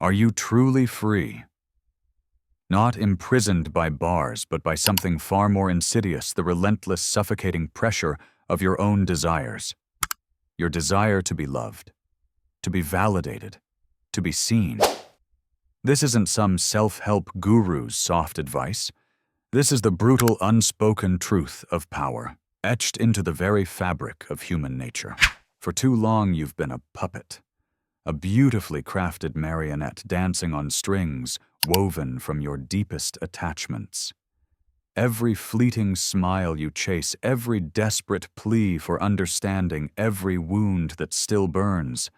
Are you truly free? Not imprisoned by bars, but by something far more insidious, the relentless, suffocating pressure of your own desires. Your desire to be loved, to be validated, to be seen. This isn't some self-help guru's soft advice. This is the brutal, unspoken truth of power, etched into the very fabric of human nature. For too long you've been a puppet, a beautifully crafted marionette dancing on strings woven from your deepest attachments. Every fleeting smile you chase, every desperate plea for understanding, every wound that still burns,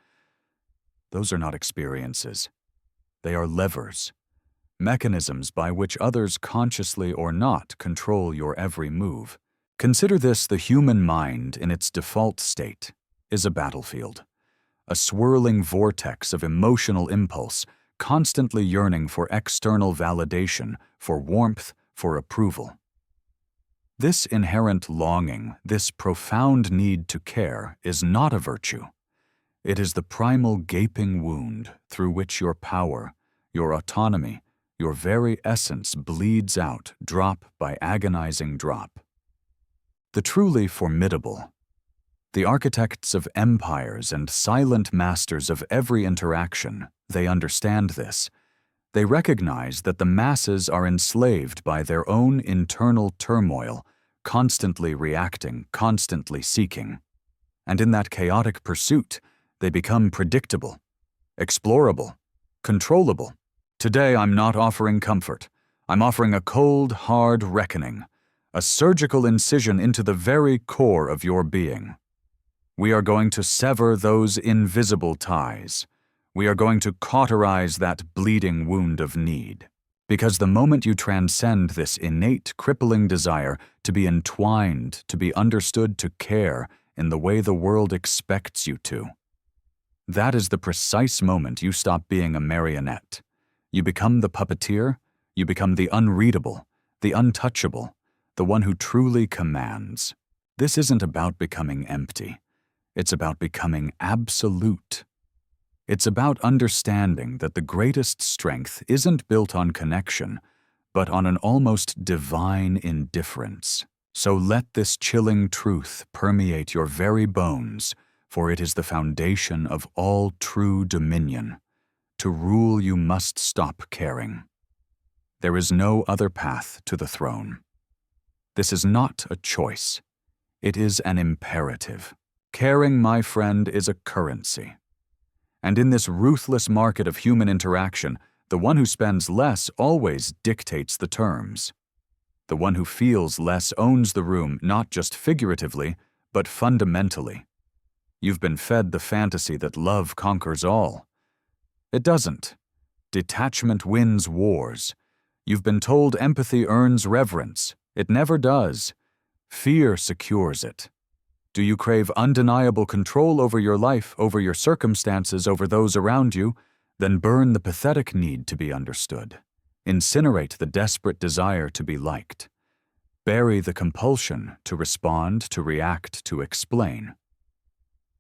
those are not experiences. They are levers, mechanisms by which others, consciously or not, control your every move. Consider this: the human mind, in its default state, is a battlefield, a swirling vortex of emotional impulse, constantly yearning for external validation, for warmth, for approval. This inherent longing, this profound need to care, is not a virtue. It is the primal gaping wound through which your power, your autonomy, your very essence bleeds out, drop by agonizing drop. The truly formidable, the architects of empires and silent masters of every interaction, they understand this. They recognize that the masses are enslaved by their own internal turmoil, constantly reacting, constantly seeking. And in that chaotic pursuit, they become predictable, explorable, controllable. Today, I'm not offering comfort. I'm offering a cold, hard reckoning, a surgical incision into the very core of your being. We are going to sever those invisible ties. We are going to cauterize that bleeding wound of need. Because the moment you transcend this innate, crippling desire to be entwined, to be understood, to care in the way the world expects you to, that is the precise moment you stop being a marionette. You become the puppeteer, you become the unreadable, the untouchable, the one who truly commands. This isn't about becoming empty. It's about becoming absolute. It's about understanding that the greatest strength isn't built on connection, but on an almost divine indifference. So let this chilling truth permeate your very bones, for it is the foundation of all true dominion. To rule, you must stop caring. There is no other path to the throne. This is not a choice. It is an imperative. Caring, my friend, is a currency. And in this ruthless market of human interaction, the one who spends less always dictates the terms. The one who feels less owns the room, not just figuratively, but fundamentally. You've been fed the fantasy that love conquers all. It doesn't. Detachment wins wars. You've been told empathy earns reverence. It never does. Fear secures it. Do you crave undeniable control over your life, over your circumstances, over those around you? Then burn the pathetic need to be understood. Incinerate the desperate desire to be liked. Bury the compulsion to respond, to react, to explain.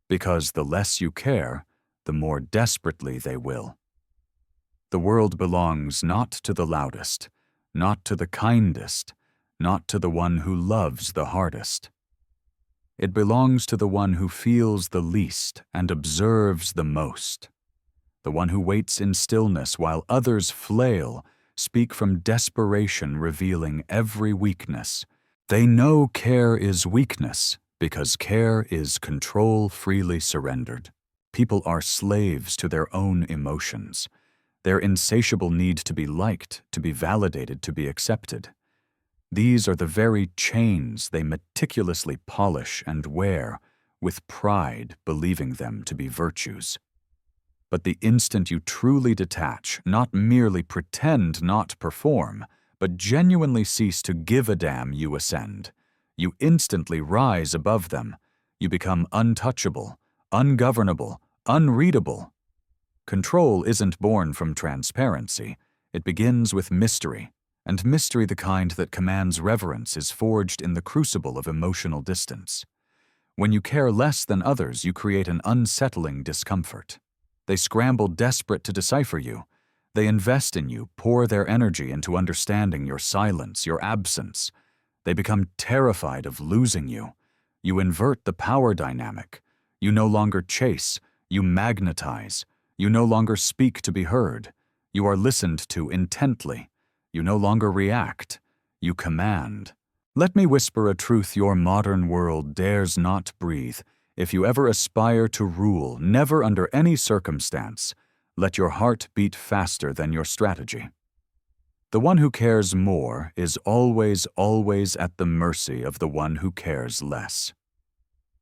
Because the less you care, the more desperately they will. The world belongs not to the loudest, not to the kindest, not to the one who loves the hardest. It belongs to the one who feels the least and observes the most. The one who waits in stillness while others flail, speak from desperation, revealing every weakness. They know care is weakness, because care is control freely surrendered. People are slaves to their own emotions, their insatiable need to be liked, to be validated, to be accepted. These are the very chains they meticulously polish and wear, with pride, believing them to be virtues. But the instant you truly detach, not merely pretend not perform, but genuinely cease to give a damn, you ascend. You instantly rise above them. You become untouchable, ungovernable, unreadable. Control isn't born from transparency. It begins with mystery, and mystery, the kind that commands reverence, is forged in the crucible of emotional distance. When you care less than others, you create an unsettling discomfort. They scramble desperate to decipher you. They invest in you, pour their energy into understanding your silence, your absence. They become terrified of losing you. You invert the power dynamic. You no longer chase, you magnetize. You no longer speak to be heard. You are listened to intently. You no longer react. You command. Let me whisper a truth your modern world dares not breathe. If you ever aspire to rule, never under any circumstance, let your heart beat faster than your strategy. The one who cares more is always, always at the mercy of the one who cares less.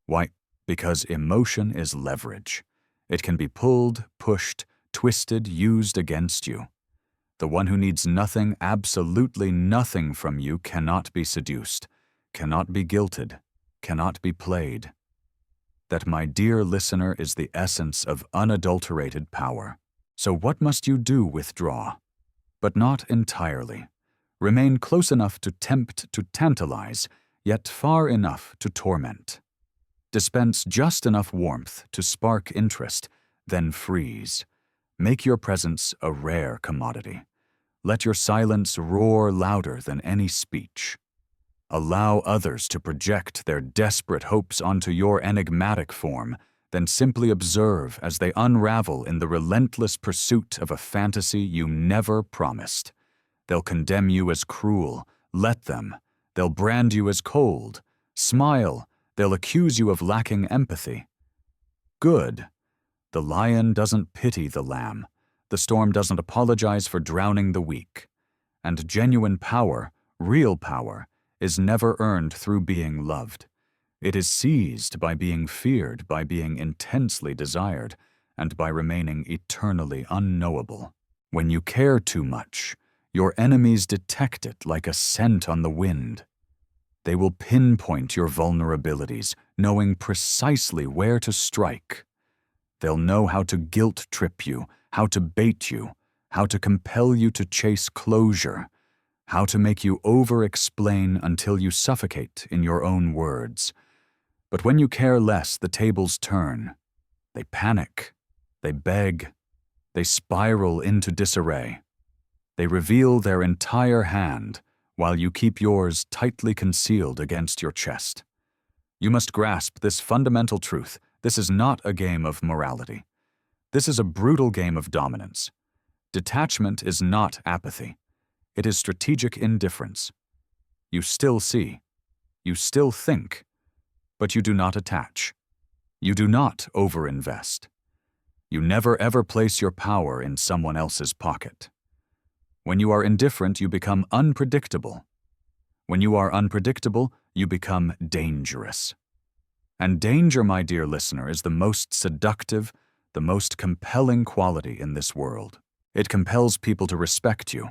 Why? Because emotion is leverage. It can be pulled, pushed, twisted, used against you. The one who needs nothing, absolutely nothing from you cannot be seduced, cannot be guilted, cannot be played. That, my dear listener, is the essence of unadulterated power. So what must you do? Withdraw. But not entirely. Remain close enough to tempt, to tantalize, yet far enough to torment. Dispense just enough warmth to spark interest, then freeze. Make your presence a rare commodity. Let your silence roar louder than any speech. Allow others to project their desperate hopes onto your enigmatic form, then simply observe as they unravel in the relentless pursuit of a fantasy you never promised. They'll condemn you as cruel. Let them. They'll brand you as cold. Smile. They'll accuse you of lacking empathy. Good. The lion doesn't pity the lamb. The storm doesn't apologize for drowning the weak. And genuine power, real power, is never earned through being loved. It is seized by being feared, by being intensely desired, and by remaining eternally unknowable. When you care too much, your enemies detect it like a scent on the wind. They will pinpoint your vulnerabilities, knowing precisely where to strike. They'll know how to guilt-trip you, how to bait you, how to compel you to chase closure, how to make you over-explain until you suffocate in your own words. But when you care less, the tables turn. They panic. They beg. They spiral into disarray. They reveal their entire hand, while you keep yours tightly concealed against your chest. You must grasp this fundamental truth. This is not a game of morality. This is a brutal game of dominance. Detachment is not apathy. It is strategic indifference. You still see. You still think. But you do not attach. You do not overinvest. You never ever place your power in someone else's pocket. When you are indifferent, you become unpredictable. When you are unpredictable, you become dangerous. And danger, my dear listener, is the most seductive, the most compelling quality in this world. It compels people to respect you.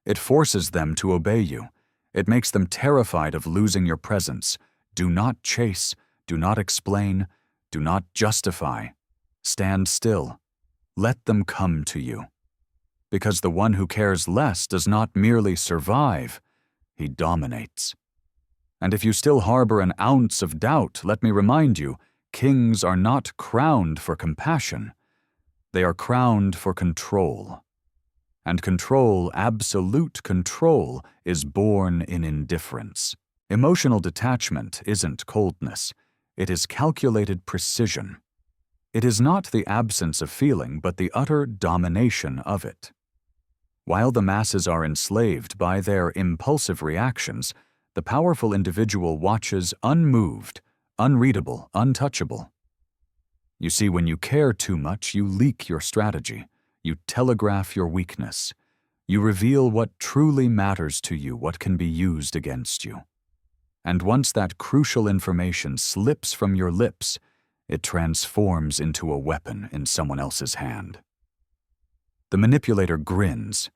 It forces them to obey you. It makes them terrified of losing your presence. Do not chase, do not explain, do not justify. Stand still. Let them come to you. Because the one who cares less does not merely survive, he dominates. And if you still harbor an ounce of doubt, let me remind you, kings are not crowned for compassion. They are crowned for control. And control, absolute control, is born in indifference. Emotional detachment isn't coldness. It is calculated precision. It is not the absence of feeling, but the utter domination of it. While the masses are enslaved by their impulsive reactions, the powerful individual watches unmoved, unreadable, untouchable. You see, when you care too much, you leak your strategy. You telegraph your weakness. You reveal what truly matters to you, what can be used against you. And once that crucial information slips from your lips, it transforms into a weapon in someone else's hand. The manipulator grins,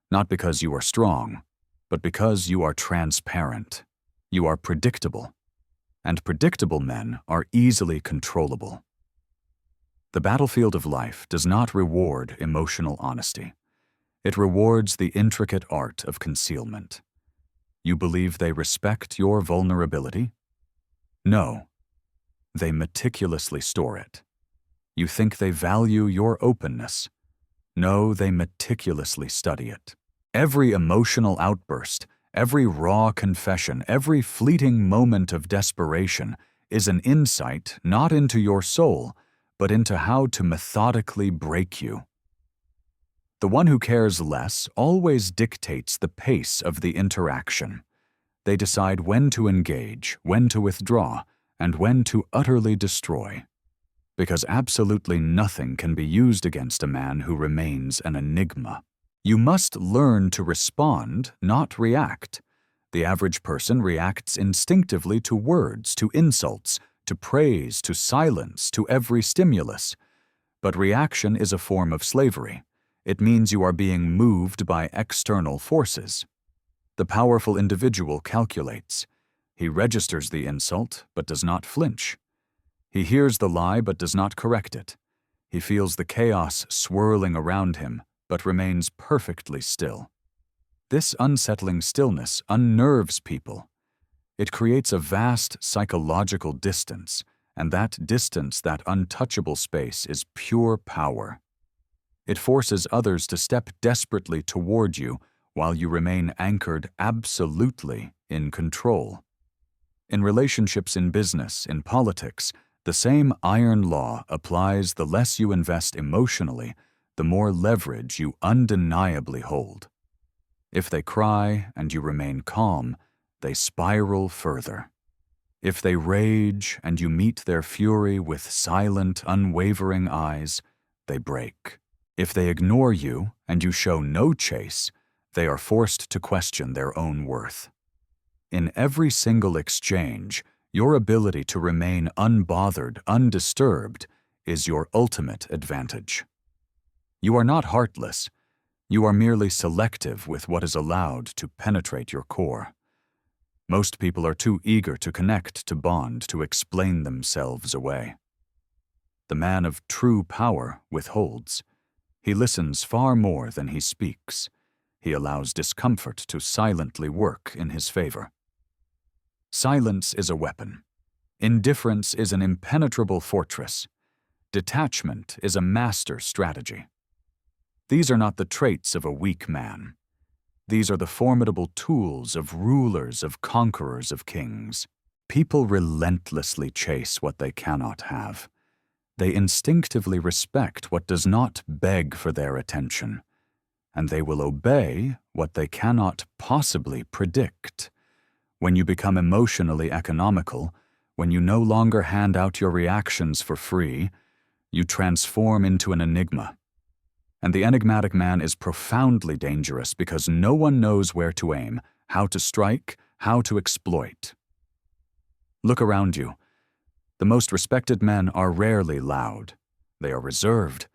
not because you are strong, but because you are transparent. You are predictable, and predictable men are easily controllable. The battlefield of life does not reward emotional honesty. It rewards the intricate art of concealment. You believe they respect your vulnerability? No. They meticulously store it. You think they value your openness. No, they meticulously study it. Every emotional outburst, every raw confession, every fleeting moment of desperation is an insight not into your soul, but into how to methodically break you. The one who cares less always dictates the pace of the interaction. They decide when to engage, when to withdraw, and when to utterly destroy. Because absolutely nothing can be used against a man who remains an enigma. You must learn to respond, not react. The average person reacts instinctively to words, to insults, to praise, to silence, to every stimulus. But reaction is a form of slavery. It means you are being moved by external forces. The powerful individual calculates. He registers the insult, but does not flinch. He hears the lie, but does not correct it. He feels the chaos swirling around him, but remains perfectly still. This unsettling stillness unnerves people. It creates a vast psychological distance, and that distance, that untouchable space, is pure power. It forces others to step desperately toward you while you remain anchored absolutely in control. In relationships, in business, in politics, the same iron law applies. The less you invest emotionally, the more leverage you undeniably hold. If they cry and you remain calm, they spiral further. If they rage and you meet their fury with silent, unwavering eyes, they break. If they ignore you and you show no chase, they are forced to question their own worth. In every single exchange, your ability to remain unbothered, undisturbed, is your ultimate advantage. You are not heartless. You are merely selective with what is allowed to penetrate your core. Most people are too eager to connect, to bond, to explain themselves away. The man of true power withholds. He listens far more than he speaks. He allows discomfort to silently work in his favor. Silence is a weapon. Indifference is an impenetrable fortress. Detachment is a master strategy. These are not the traits of a weak man. These are the formidable tools of rulers, of conquerors, of kings. People relentlessly chase what they cannot have. They instinctively respect what does not beg for their attention, and they will obey what they cannot possibly predict. When you become emotionally economical, when you no longer hand out your reactions for free, you transform into an enigma. And the enigmatic man is profoundly dangerous because no one knows where to aim, how to strike, how to exploit. Look around you. The most respected men are rarely loud. They are reserved.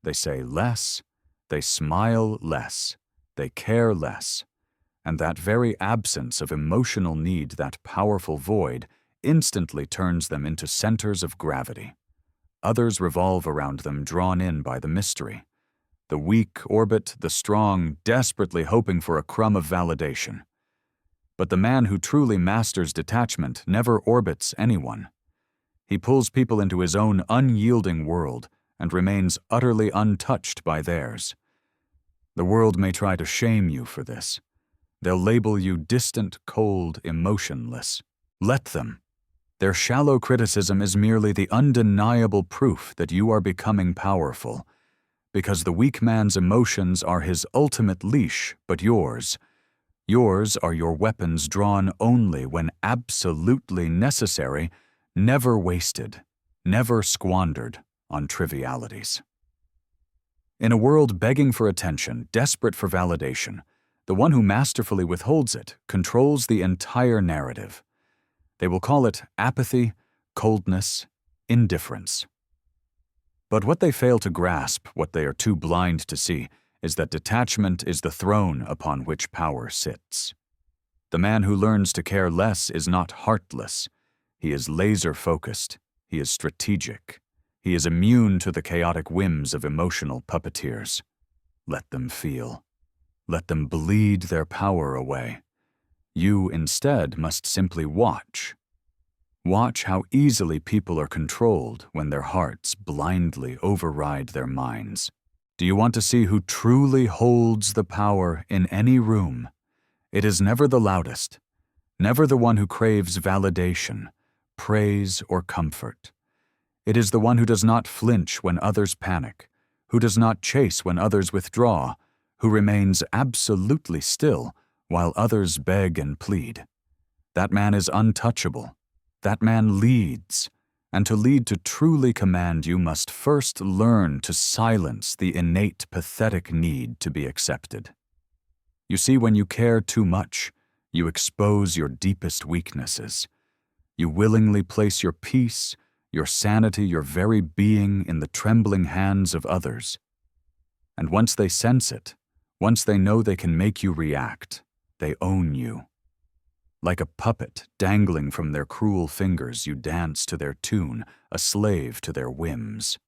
They say less. They smile less. They care less. And that very absence of emotional need, that powerful void, instantly turns them into centers of gravity. Others revolve around them, drawn in by the mystery. The weak orbit the strong, desperately hoping for a crumb of validation. But the man who truly masters detachment never orbits anyone. He pulls people into his own unyielding world and remains utterly untouched by theirs. The world may try to shame you for this. They'll label you distant, cold, emotionless. Let them. Their shallow criticism is merely the undeniable proof that you are becoming powerful, because the weak man's emotions are his ultimate leash, but yours. Yours are your weapons drawn only when absolutely necessary, never wasted, never squandered on trivialities. In a world begging for attention, desperate for validation, the one who masterfully withholds it controls the entire narrative. They will call it apathy, coldness, indifference. But what they fail to grasp, what they are too blind to see, is that detachment is the throne upon which power sits. The man who learns to care less is not heartless. He is laser-focused. He is strategic. He is immune to the chaotic whims of emotional puppeteers. Let them feel. Let them bleed their power away. You, instead, must simply watch. Watch how easily people are controlled when their hearts blindly override their minds. Do you want to see who truly holds the power in any room? It is never the loudest, never the one who craves validation, praise, or comfort. It is the one who does not flinch when others panic, who does not chase when others withdraw, who remains absolutely still while others beg and plead. That man is untouchable. That man leads. And to lead, to truly command, you must first learn to silence the innate, pathetic need to be accepted. You see, when you care too much, you expose your deepest weaknesses. You willingly place your peace, your sanity, your very being in the trembling hands of others. And once they sense it, once they know they can make you react, they own you. Like a puppet dangling from their cruel fingers, you dance to their tune, a slave to their whims.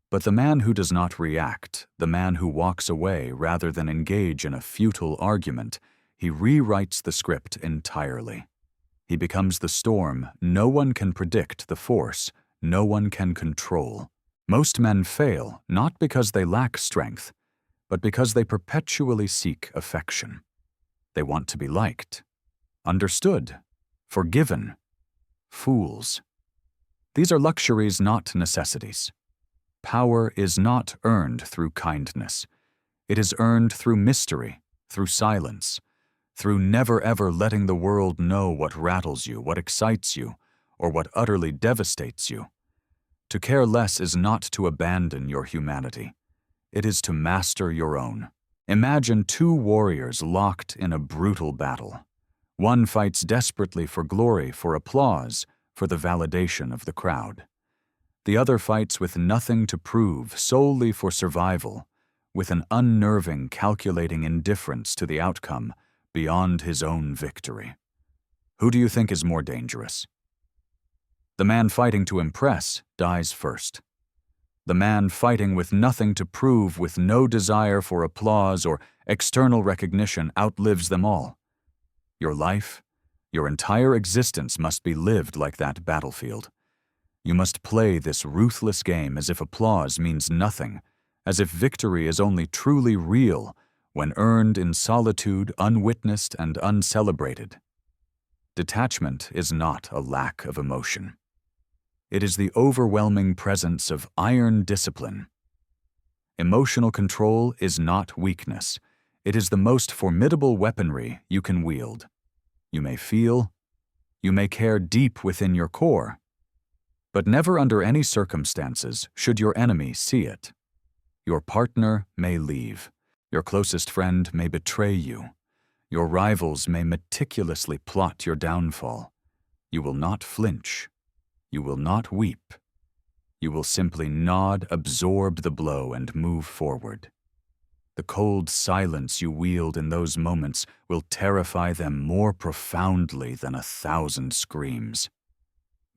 But the man who does not react, the man who walks away rather than engage in a futile argument, he rewrites the script entirely. He becomes the storm no one can predict, the force no one can control. Most men fail not because they lack strength, but because they perpetually seek affection. They want to be liked, understood, forgiven. Fools. These are luxuries, not necessities. Power is not earned through kindness. It is earned through mystery, through silence, through never ever letting the world know what rattles you, what excites you, or what utterly devastates you. To care less is not to abandon your humanity. It is to master your own. Imagine two warriors locked in a brutal battle. One fights desperately for glory, for applause, for the validation of the crowd. The other fights with nothing to prove, solely for survival, with an unnerving, calculating indifference to the outcome beyond his own victory. Who do you think is more dangerous? The man fighting to impress dies first. The man fighting with nothing to prove, with no desire for applause or external recognition, outlives them all. Your life, your entire existence must be lived like that battlefield. You must play this ruthless game as if applause means nothing, as if victory is only truly real when earned in solitude, unwitnessed and uncelebrated. Detachment is not a lack of emotion. It is the overwhelming presence of iron discipline. Emotional control is not weakness. It is the most formidable weaponry you can wield. You may feel, you may care deep within your core, but never under any circumstances should your enemy see it. Your partner may leave. Your closest friend may betray you. Your rivals may meticulously plot your downfall. You will not flinch. You will not weep. You will simply nod, absorb the blow, and move forward. The cold silence you wield in those moments will terrify them more profoundly than 1,000 screams.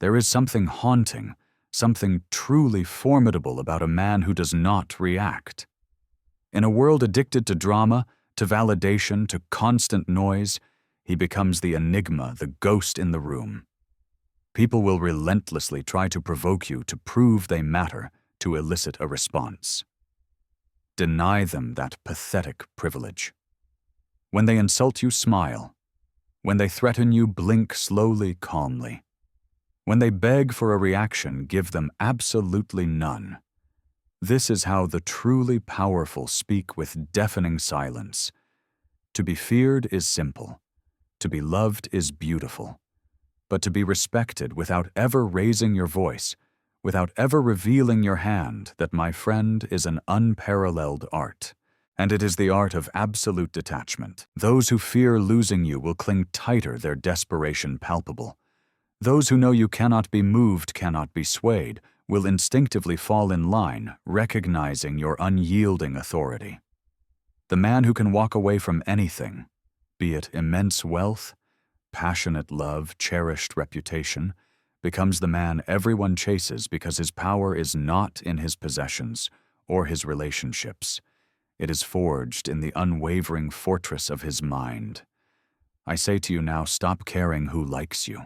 There is something haunting, something truly formidable about a man who does not react. In a world addicted to drama, to validation, to constant noise, he becomes the enigma, the ghost in the room. People will relentlessly try to provoke you, to prove they matter, to elicit a response. Deny them that pathetic privilege. When they insult you, smile. When they threaten you, blink slowly, calmly. When they beg for a reaction, give them absolutely none. This is how the truly powerful speak with deafening silence. To be feared is simple. To be loved is beautiful. But to be respected without ever raising your voice, without ever revealing your hand, that, my friend, is an unparalleled art. And it is the art of absolute detachment. Those who fear losing you will cling tighter, their desperation palpable. Those who know you cannot be moved, cannot be swayed, will instinctively fall in line, recognizing your unyielding authority. The man who can walk away from anything, be it immense wealth, passionate love, cherished reputation, becomes the man everyone chases because his power is not in his possessions or his relationships. It is forged in the unwavering fortress of his mind. I say to you now, stop caring who likes you.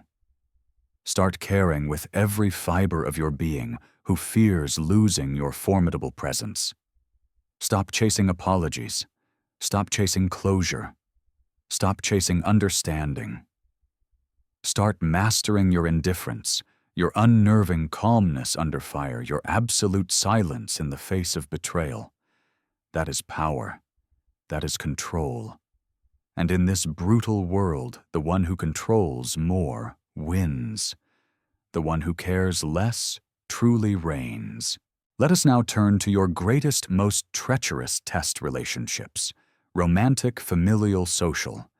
Start caring with every fiber of your being who fears losing your formidable presence. Stop chasing apologies. Stop chasing closure. Stop chasing understanding. Start mastering your indifference, your unnerving calmness under fire, your absolute silence in the face of betrayal. That is power. That is control. And in this brutal world, the one who controls more wins. The one who cares less truly reigns. Let us now turn to your greatest, most treacherous test relationships: romantic, familial, social.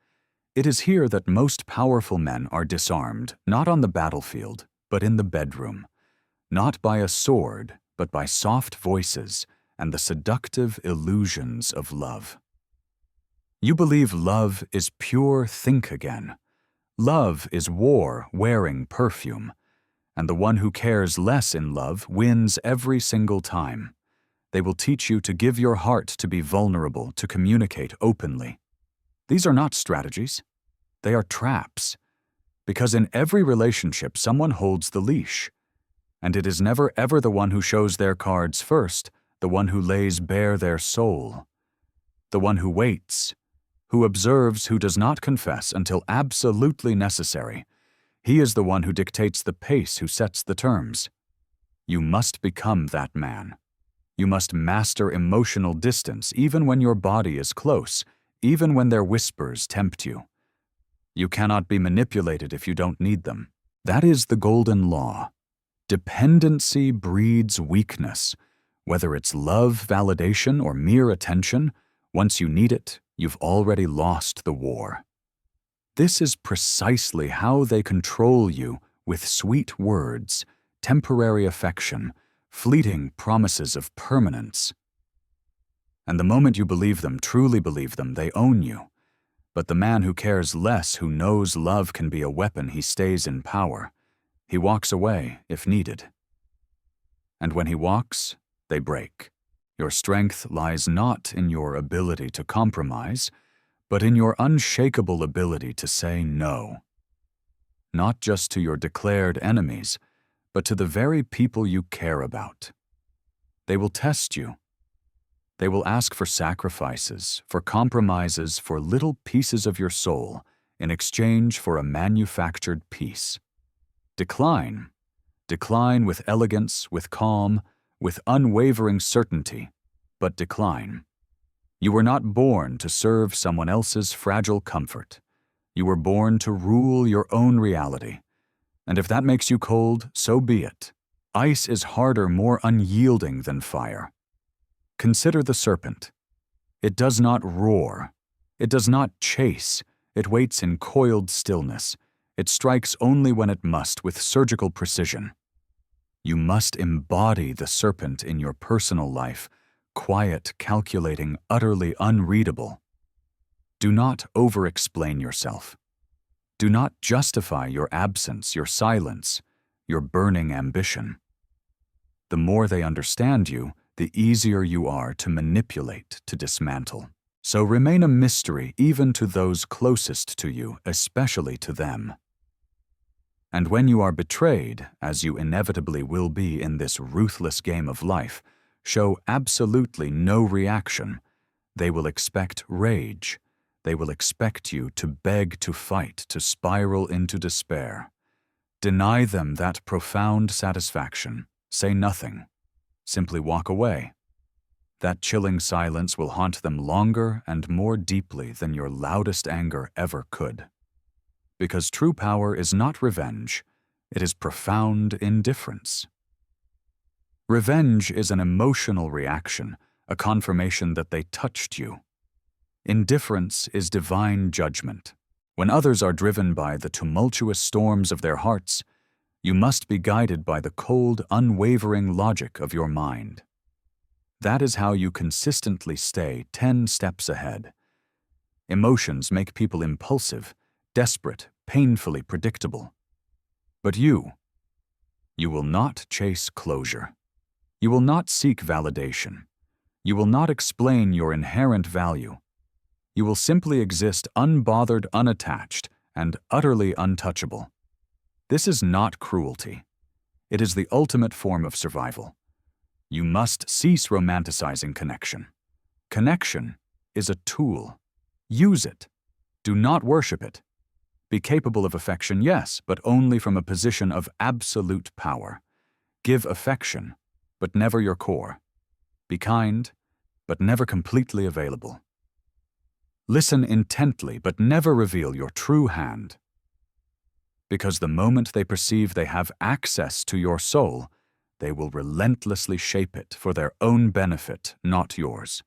It is here that most powerful men are disarmed, not on the battlefield, but in the bedroom. Not by a sword, but by soft voices and the seductive illusions of love. You believe love is pure think again. Love is war wearing perfume, and the one who cares less in love wins every single time. They will teach you to give your heart, to be vulnerable, to communicate openly. These are not strategies. They are traps. Because in every relationship, someone holds the leash. And it is never ever the one who shows their cards first, the one who lays bare their soul. The one who waits, who observes, who does not confess until absolutely necessary. He is the one who dictates the pace, who sets the terms. You must become that man. You must master emotional distance, even when your body is close, even when their whispers tempt you. You cannot be manipulated if you don't need them. That is the golden law. Dependency breeds weakness. Whether it's love, validation, or mere attention, once you need it, you've already lost the war. This is precisely how they control you, with sweet words, temporary affection, fleeting promises of permanence. And the moment you believe them, truly believe them, they own you. But the man who cares less, who knows love can be a weapon, he stays in power. He walks away if needed. And when he walks, they break. Your strength lies not in your ability to compromise, but in your unshakable ability to say no. Not just to your declared enemies, but to the very people you care about. They will test you. They will ask for sacrifices, for compromises, for little pieces of your soul in exchange for a manufactured peace. Decline. Decline with elegance, with calm, with unwavering certainty, but decline. You were not born to serve someone else's fragile comfort. You were born to rule your own reality. And if that makes you cold, so be it. Ice is harder, more unyielding than fire. Consider the serpent. It does not roar. It does not chase. It waits in coiled stillness. It strikes only when it must, with surgical precision. You must embody the serpent in your personal life, quiet, calculating, utterly unreadable. Do not over-explain yourself. Do not justify your absence, your silence, your burning ambition. The more they understand you, the easier you are to manipulate, to dismantle. So remain a mystery even to those closest to you, especially to them. And when you are betrayed, as you inevitably will be in this ruthless game of life, show absolutely no reaction. They will expect rage. They will expect you to beg to fight, to spiral into despair. Deny them that profound satisfaction. Say nothing. Simply walk away. That chilling silence will haunt them longer and more deeply than your loudest anger ever could. Because true power is not revenge, it is profound indifference. Revenge is an emotional reaction, a confirmation that they touched you. Indifference is divine judgment. When others are driven by the tumultuous storms of their hearts, you must be guided by the cold, unwavering logic of your mind. That is how you consistently stay 10 steps ahead. Emotions make people impulsive, desperate, painfully predictable. But you will not chase closure. You will not seek validation. You will not explain your inherent value. You will simply exist unbothered, unattached, and utterly untouchable. This is not cruelty. It is the ultimate form of survival. You must cease romanticizing connection. Connection is a tool. Use it. Do not worship it. Be capable of affection, yes, but only from a position of absolute power. Give affection, but never your core. Be kind, but never completely available. Listen intently, but never reveal your true hand. Because the moment they perceive they have access to your soul, they will relentlessly shape it for their own benefit, not yours.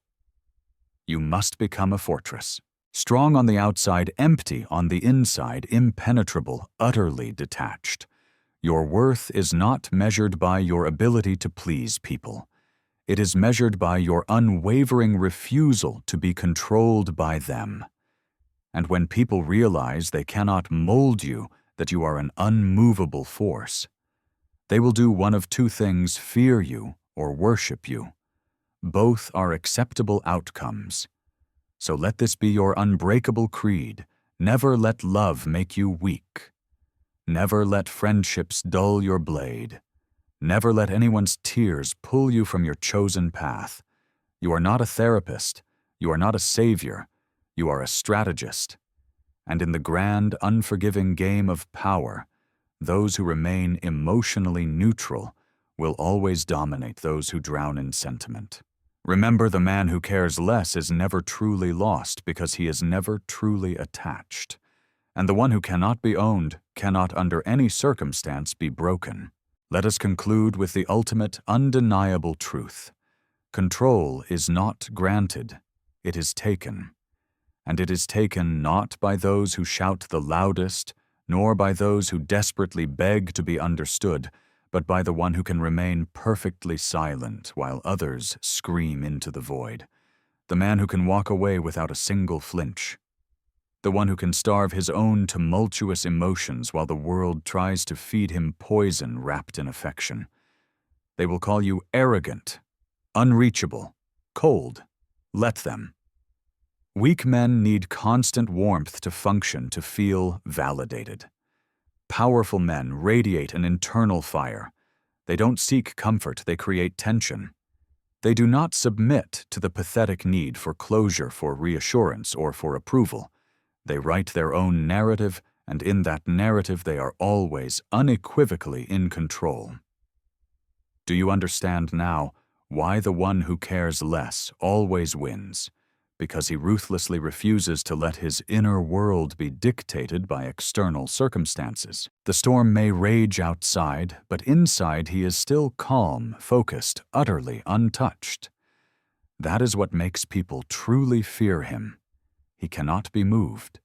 You must become a fortress. Strong on the outside, empty on the inside, impenetrable, utterly detached. Your worth is not measured by your ability to please people. It is measured by your unwavering refusal to be controlled by them. And when people realize they cannot mold you, that you are an unmovable force, they will do one of two things: fear you or worship you. Both are acceptable outcomes. So let this be your unbreakable creed. Never let love make you weak. Never let friendships dull your blade. Never let anyone's tears pull you from your chosen path. You are not a therapist. You are not a savior. You are a strategist. And in the grand, unforgiving game of power, those who remain emotionally neutral will always dominate those who drown in sentiment. Remember, the man who cares less is never truly lost because he is never truly attached. And the one who cannot be owned cannot under any circumstance be broken. Let us conclude with the ultimate, undeniable truth. Control is not granted, it is taken. And it is taken not by those who shout the loudest, nor by those who desperately beg to be understood, but by the one who can remain perfectly silent while others scream into the void. The man who can walk away without a single flinch. The one who can starve his own tumultuous emotions while the world tries to feed him poison wrapped in affection. They will call you arrogant, unreachable, cold. Let them. Weak men need constant warmth to function, to feel validated. Powerful men radiate an internal fire. They don't seek comfort, they create tension. They do not submit to the pathetic need for closure, for reassurance, or for approval. They write their own narrative, and in that narrative they are always unequivocally in control. Do you understand now why the one who cares less always wins? Because he ruthlessly refuses to let his inner world be dictated by external circumstances. The storm may rage outside, but inside he is still calm, focused, utterly untouched. That is what makes people truly fear him. He cannot be moved.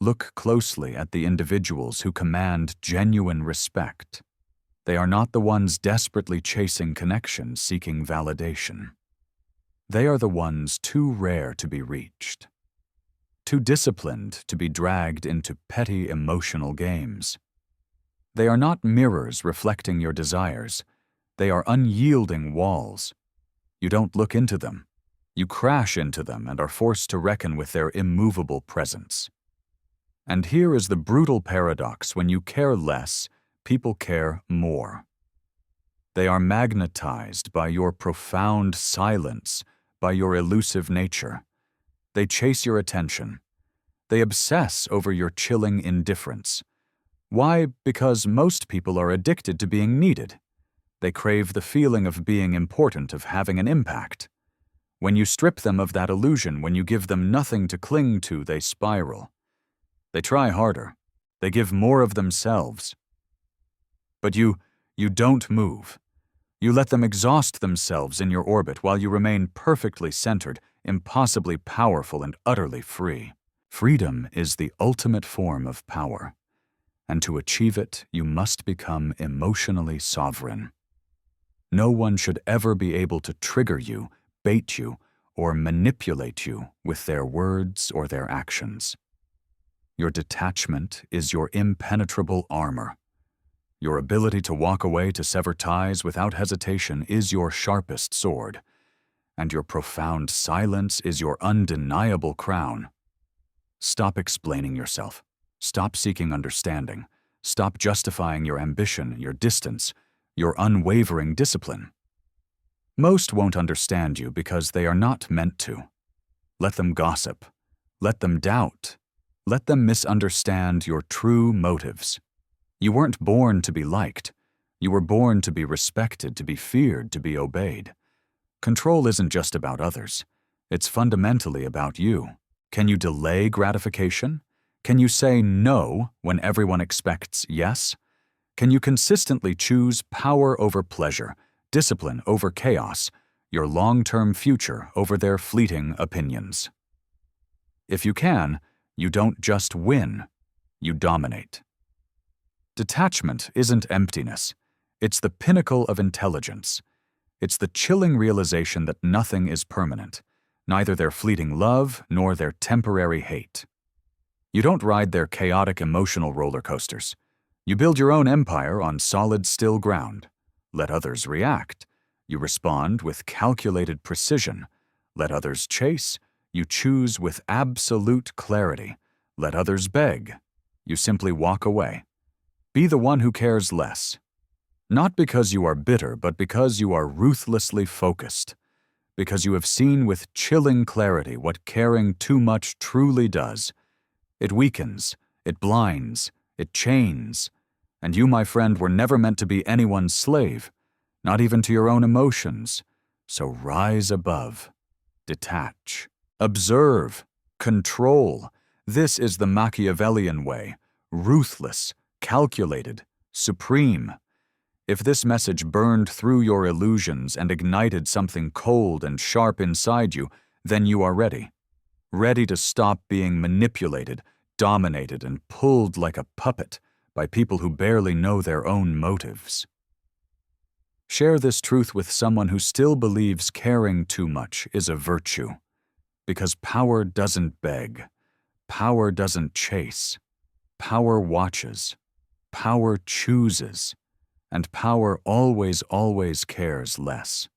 Look closely at the individuals who command genuine respect. They are not the ones desperately chasing connection, seeking validation. They are the ones too rare to be reached, too disciplined to be dragged into petty emotional games. They are not mirrors reflecting your desires. They are unyielding walls. You don't look into them. You crash into them and are forced to reckon with their immovable presence. And here is the brutal paradox: when you care less, people care more. They are magnetized by your profound silence, by your elusive nature. They chase your attention. They obsess over your chilling indifference. Why? Because most people are addicted to being needed. They crave the feeling of being important, of having an impact. When you strip them of that illusion, when you give them nothing to cling to, they spiral. They try harder. They give more of themselves. But you don't move. You let them exhaust themselves in your orbit while you remain perfectly centered, impossibly powerful, and utterly free. Freedom is the ultimate form of power, and to achieve it, you must become emotionally sovereign. No one should ever be able to trigger you, bait you, or manipulate you with their words or their actions. Your detachment is your impenetrable armor. Your ability to walk away, to sever ties without hesitation, is your sharpest sword, and your profound silence is your undeniable crown. Stop explaining yourself. Stop seeking understanding. Stop justifying your ambition, your distance, your unwavering discipline. Most won't understand you because they are not meant to. Let them gossip. Let them doubt. Let them misunderstand your true motives. You weren't born to be liked. You were born to be respected, to be feared, to be obeyed. Control isn't just about others. It's fundamentally about you. Can you delay gratification? Can you say no when everyone expects yes? Can you consistently choose power over pleasure, discipline over chaos, your long-term future over their fleeting opinions? If you can, you don't just win, you dominate. Detachment isn't emptiness. It's the pinnacle of intelligence. It's the chilling realization that nothing is permanent, neither their fleeting love nor their temporary hate. You don't ride their chaotic emotional roller coasters. You build your own empire on solid, still ground. Let others react. You respond with calculated precision. Let others chase. You choose with absolute clarity. Let others beg. You simply walk away. Be the one who cares less. Not because you are bitter, but because you are ruthlessly focused. Because you have seen with chilling clarity what caring too much truly does. It weakens, it blinds, it chains. And you, my friend, were never meant to be anyone's slave, not even to your own emotions. So rise above, detach, observe, control. This is the Machiavellian way, ruthless, calculated, supreme. If this message burned through your illusions and ignited something cold and sharp inside you, then you are ready. Ready to stop being manipulated, dominated, and pulled like a puppet by people who barely know their own motives. Share this truth with someone who still believes caring too much is a virtue. Because power doesn't beg. Power doesn't chase. Power watches. Power chooses. And power always cares less.